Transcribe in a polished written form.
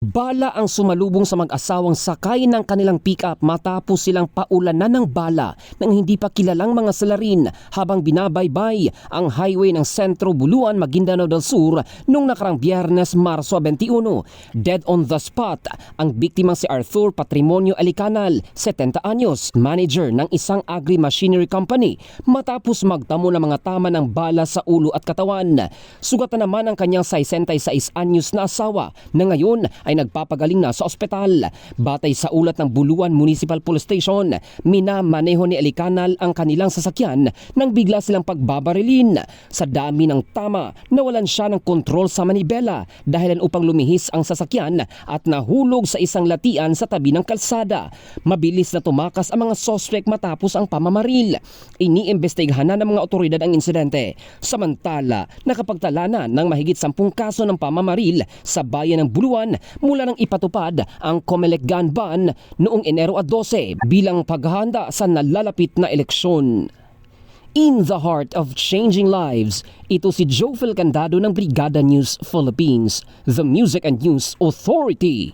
Bala ang sumalubong sa mag-asawang sakay ng kanilang pick-up matapos silang paulanan ng bala ng hindi pa kilalang mga salarin habang binabaybay ang highway ng Sentro Buluan, Maguindanao del Sur noong nakarang Biyernes, Marso 21. Dead on the spot ang biktimang si Arthur Patrimonio Alicanal, 70 anyos, manager ng isang agri-machinery company matapos magtamo ng mga tama ng bala sa ulo at katawan. Sugatan naman ang kanyang 66 anyos na asawa na ngayon ay nagpapagaling na sa ospital. Batay sa ulat ng Buluan Municipal Police Station, minamaneho ni Alicanal ang kanilang sasakyan nang bigla silang pagbabarilin. Sa dami ng tama, nawalan siya ng kontrol sa manibela dahilan upang lumihis ang sasakyan at nahulog sa isang latian sa tabi ng kalsada. Mabilis na tumakas ang mga sospek matapos ang pamamaril. Iniimbestigahan na ng mga otoridad ang insidente. Samantala, nakapagtala na ng mahigit 10 kaso ng pamamaril sa bayan ng Buluan mula nang ipatupad ang COMELEC gun ban noong Enero 12 bilang paghahanda sa nalalapit na eleksyon. In the heart of changing lives, ito si Joe Candado ng Brigada News Philippines, the Music and News Authority.